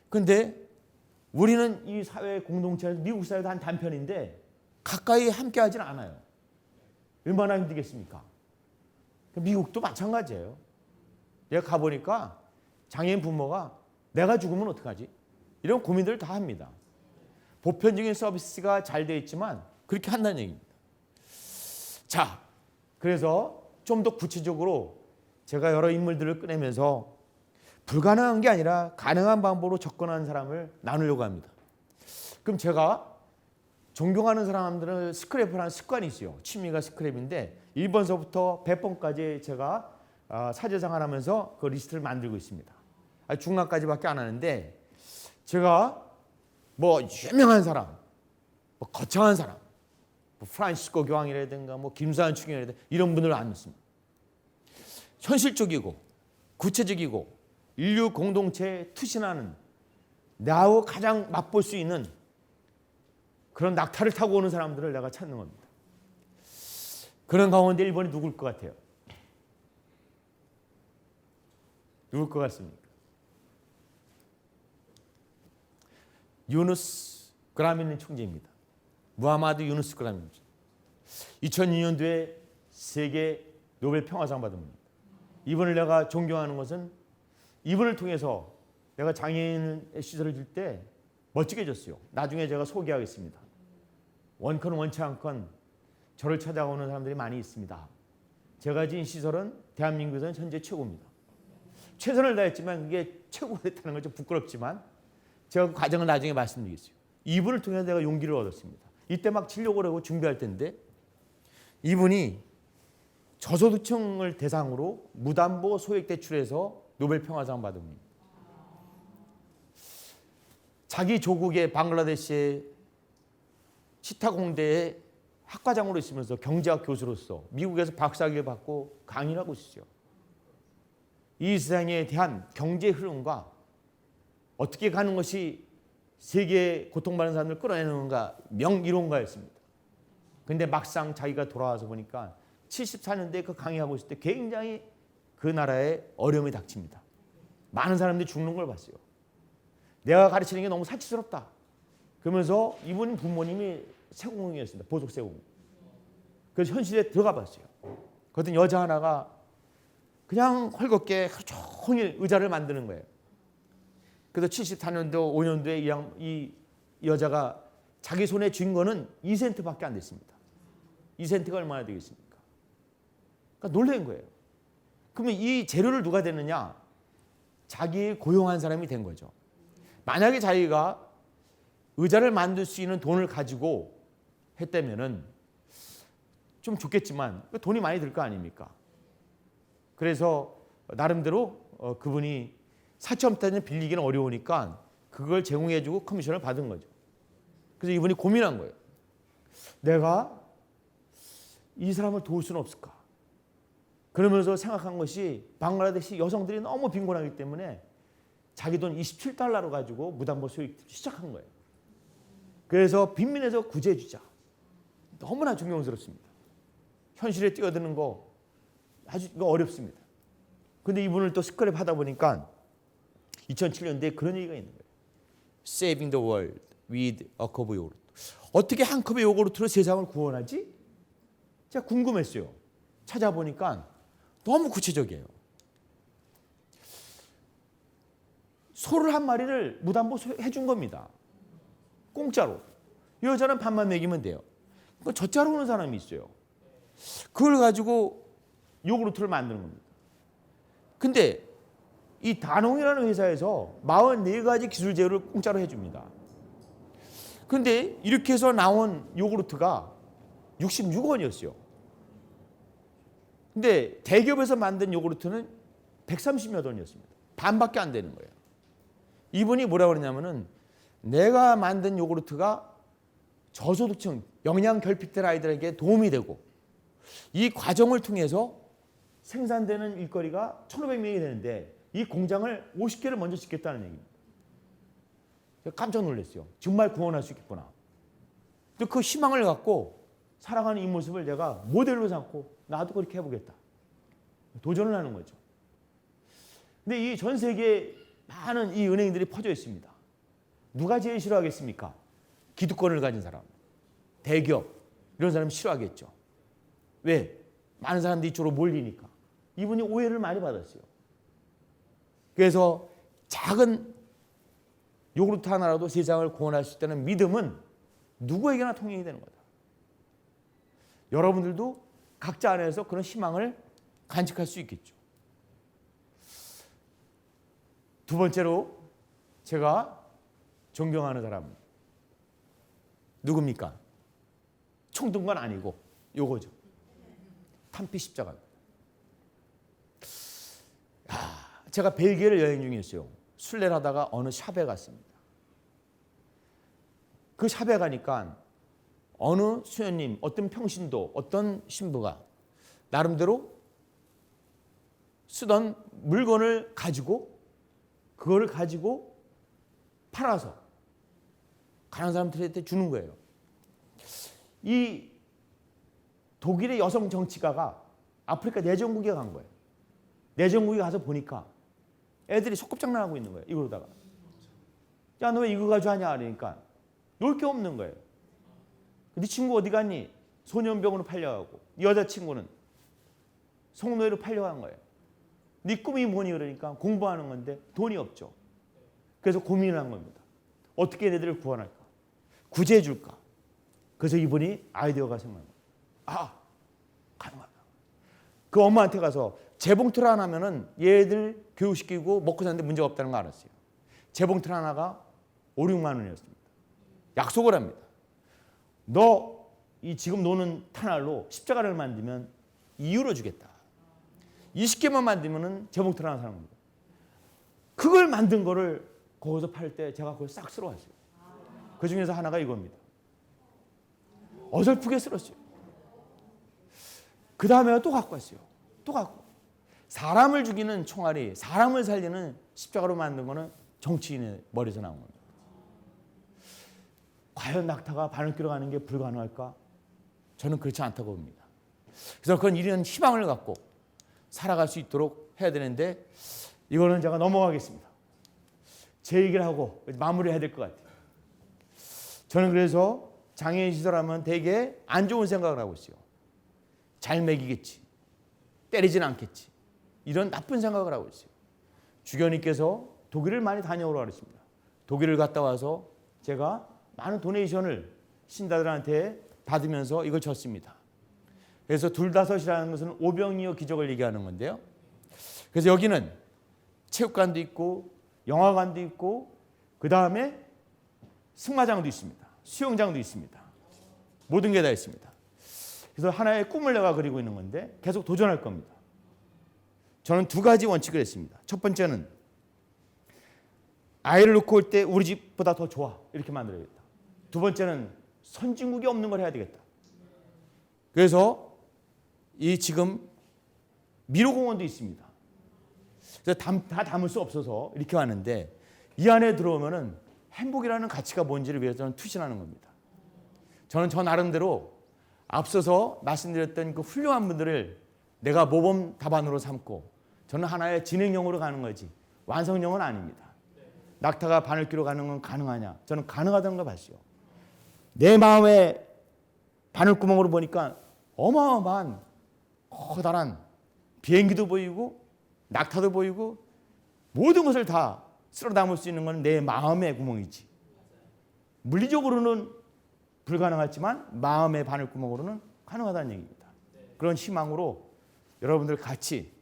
A: 그런데 우리는 이 사회 공동체에서 미국 사회도 한 단편인데 가까이 함께 하진 않아요. 얼마나 힘들겠습니까? 미국도 마찬가지예요. 내가 가보니까 장애인 부모가 내가 죽으면 어떡하지? 이런 고민들을 다 합니다. 보편적인 서비스가 잘 되어 있지만 그렇게 한다는 얘기입니다. 자, 그래서 좀 더 구체적으로 제가 여러 인물들을 꺼내면서 불가능한 게 아니라 가능한 방법으로 접근하는 사람을 나누려고 합니다. 그럼 제가 존경하는 사람들은 스크랩을 하는 습관이 있어요. 취미가 스크랩인데 1번서부터 100번까지 제가 사제생활 하면서 그 리스트를 만들고 있습니다. 중간까지밖에 안 하는데 제가 뭐 유명한 사람, 뭐 거창한 사람, 뭐 프란시스코 교황이라든가 뭐 김수환 총리라든가 이런 분들을 안 넣습니다. 현실적이고 구체적이고 인류 공동체에 투신하는 나하고 가장 맛볼 수 있는 그런 낙타를 타고 오는 사람들을 내가 찾는 겁니다. 그런 가운데 1번이 누굴 것 같아요? 누굴 것 같습니까? 유누스 그라미니 총재입니다. 무하마드 유누스 그라미니. 2002년도에 세계 노벨 평화상 받은 분입니다. 이분을 내가 존경하는 것은 이분을 통해서 내가 장애인의 시설을 줄 때 멋지게 해줬어요. 나중에 제가 소개하겠습니다. 원컨 원치 않건 저를 찾아오는 사람들이 많이 있습니다. 제가 지은 시설은 대한민국에서는 현재 최고입니다. 최선을 다했지만 그게 최고가 됐다는 건 좀 부끄럽지만 제가 그 과정을 나중에 말씀드리겠어요. 이분을 통해서 내가 용기를 얻었습니다. 이때 막 치려고 하고 준비할 때인데 이분이 저소득층을 대상으로 무담보 소액 대출해서 노벨 평화상 받은 분입니다. 자기 조국의 방글라데시의 시타공대에 학과장으로 있으면서 경제학 교수로서 미국에서 박사학위를 받고 강의를 하고 있어요. 이 세상에 대한 경제 흐름과 어떻게 가는 것이 세계에 고통받는 사람들을 끌어내는가 명이론가였습니다. 그런데 막상 자기가 돌아와서 보니까 74년대에 그 강의하고 있을 때 굉장히 그 나라에 어려움이 닥칩니다. 많은 사람들이 죽는 걸 봤어요. 내가 가르치는 게 너무 사치스럽다. 그러면서 이분 부모님이 세공이었습니다. 보석 세공. 그래서 현실에 들어가 봤어요. 그랬더니 여자 하나가 그냥 헐겁게 하루 종일 의자를 만드는 거예요. 그래서 74년도, 5년도에 이 여자가 자기 손에 쥔 거는 2센트밖에 안 됐습니다. 2센트가 얼마나 되겠습니까? 그러니까 놀란 거예요. 그러면 이 재료를 누가 됐느냐? 자기 고용한 사람이 된 거죠. 만약에 자기가 의자를 만들 수 있는 돈을 가지고 했다면은 좀 좋겠지만 돈이 많이 들 거 아닙니까? 그래서 나름대로 그분이 사채업자는 빌리기는 어려우니까 그걸 제공해주고 커미션을 받은 거죠. 그래서 이분이 고민한 거예요. 내가 이 사람을 도울 수는 없을까? 그러면서 생각한 것이 방글라데시 여성들이 너무 빈곤하기 때문에 자기 돈 27달러로 가지고 무담보 수익 시작한 거예요. 그래서 빈민에서 구제해주자. 너무나 존경스럽습니다. 현실에 뛰어드는 거 아주 어렵습니다. 근데 이분을 또 스크랩 하다 보니까 2007년도에 그런 얘기가 있는 거예요. Saving the world with a cup of yogurt. 어떻게 한 컵의 요구르트로 세상을 구원하지? 제가 궁금했어요. 찾아보니까 너무 구체적이에요. 소를 한 마리를 무담보 해준 겁니다. 공짜로. 이 여자는 밥만 먹이면 돼요. 젖자로 오는 사람이 있어요. 그걸 가지고 요구르트를 만드는 겁니다. 근데 이 다농이라는 회사에서 44가지 기술 재료를 공짜로 해줍니다. 근데 이렇게 해서 나온 요구르트가 66원이었어요. 근데 대기업에서 만든 요구르트는 130몇 원이었습니다. 반밖에 안 되는 거예요. 이분이 뭐라고 그러냐면은 내가 만든 요구르트가 저소득층, 영양 결핍된 아이들에게 도움이 되고 이 과정을 통해서 생산되는 일거리가 1,500명이 되는데 이 공장을 50개를 먼저 짓겠다는 얘기입니다. 제가 깜짝 놀랐어요. 정말 구원할 수 있겠구나. 또 그 희망을 갖고 살아가는 이 모습을 내가 모델로 삼고 나도 그렇게 해보겠다. 도전을 하는 거죠. 근데 이 전 세계에 많은 이 은행들이 퍼져 있습니다. 누가 제일 싫어하겠습니까? 기득권을 가진 사람, 대기업 이런 사람 싫어하겠죠. 왜? 많은 사람들이 이쪽으로 몰리니까. 이분이 오해를 많이 받았어요. 그래서 작은 요구르트 하나라도 세상을 구원할 수 있다는 믿음은 누구에게나 통용이 되는 거다. 여러분들도 각자 안에서 그런 희망을 간직할 수 있겠죠. 두 번째로 제가 존경하는 사람 누굽니까? 총든 건 아니고 요거죠. 탄피 십자가입니다. 제가 벨기에를 여행 중이었어요. 순례를 하다가 어느 샵에 갔습니다. 그 샵에 가니까 어느 수녀님, 어떤 평신도, 어떤 신부가 나름대로 쓰던 물건을 가지고 그거를 가지고 팔아서 가난한 사람들한테 주는 거예요. 이 독일의 여성 정치가가 아프리카 내전국에 간 거예요. 내전국에 가서 보니까 애들이 소꿉장난하고 있는 거예요. 이거로다가. 야, 너 왜 이거 가지고 하냐? 그러니까 놀 게 없는 거예요. 네 친구 어디 갔니? 소년병으로 팔려가고 여자친구는 성노예로 팔려간 거예요. 네 꿈이 뭐니? 그러니까 공부하는 건데 돈이 없죠. 그래서 고민을 한 겁니다. 어떻게 얘네들을 구원할까? 구제해 줄까? 그래서 이분이 아이디어가 생각난 거예요. 가능하다. 그 엄마한테 가서 재봉틀 하나면은 얘들 교육시키고 먹고 사는데 문제가 없다는 거 알았어요. 재봉틀 하나가 5, 6만 원이었습니다. 약속을 합니다. 너 이 지금 노는 탄알로 십자가를 만들면 2유로 주겠다. 20개만 만들면은 재봉틀 하나 사는 겁니다. 그걸 만든 거를 거기서 팔 때 제가 그걸 싹 쓸어왔어요. 그 중에서 하나가 이겁니다. 어설프게 쓸었어요. 그 다음에 또 갖고 왔어요. 또 갖고. 사람을 죽이는 총알이 사람을 살리는 십자가로 만든 거는 정치인의 머리에서 나온 겁니다. 과연 낙타가 바늘길로 가는 게 불가능할까? 저는 그렇지 않다고 봅니다. 그래서 그건 이런 희망을 갖고 살아갈 수 있도록 해야 되는데 이거는 제가 넘어가겠습니다. 제 얘기를 하고 마무리해야 될 것 같아요. 저는 그래서 장애인 시설하면 되게 안 좋은 생각을 하고 있어요. 잘 먹이겠지. 때리진 않겠지. 이런 나쁜 생각을 하고 있어요. 주교님께서 독일을 많이 다녀오라고 그랬습니다. 독일을 갔다 와서 제가 많은 도네이션을 신자들한테 받으면서 이걸 줬습니다. 그래서 둘다섯이라는 것은 오병이어 기적을 얘기하는 건데요. 그래서 여기는 체육관도 있고 영화관도 있고 그 다음에 승마장도 있습니다. 수영장도 있습니다. 모든 게 다 있습니다. 그래서 하나의 꿈을 내가 그리고 있는 건데 계속 도전할 겁니다. 저는 두 가지 원칙을 했습니다. 첫 번째는 아이를 놓고 올 때 우리 집보다 더 좋아 이렇게 만들어야겠다. 두 번째는 선진국이 없는 걸 해야 되겠다. 그래서 이 지금 미로공원도 있습니다. 그래서 다 담을 수 없어서 이렇게 왔는데 이 안에 들어오면은 행복이라는 가치가 뭔지를 위해서 저는 투신하는 겁니다. 저는 저 나름대로 앞서서 말씀드렸던 그 훌륭한 분들을 내가 모범 답안으로 삼고 저는 하나의 진행형으로 가는 거지 완성형은 아닙니다. 낙타가 바늘귀로 가는 건 가능하냐? 저는 가능하다는 걸 봤어요. 내 마음의 바늘구멍으로 보니까 어마어마한 커다란 비행기도 보이고 낙타도 보이고 모든 것을 다 쓸어 담을 수 있는 건 내 마음의 구멍이지. 물리적으로는 불가능하지만 마음의 바늘구멍으로는 가능하다는 얘기입니다. 그런 희망으로 여러분들 같이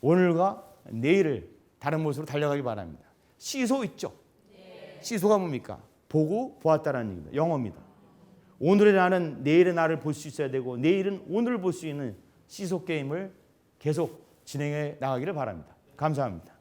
A: 오늘과 내일을 다른 모습으로 달려가기 바랍니다. 시소 있죠? 시소가 뭡니까? 보고 보았다라는 얘기입니다. 영어입니다. 오늘의 나는 내일의 나를 볼 수 있어야 되고 내일은 오늘을 볼 수 있는 시소 게임을 계속 진행해 나가기를 바랍니다. 감사합니다.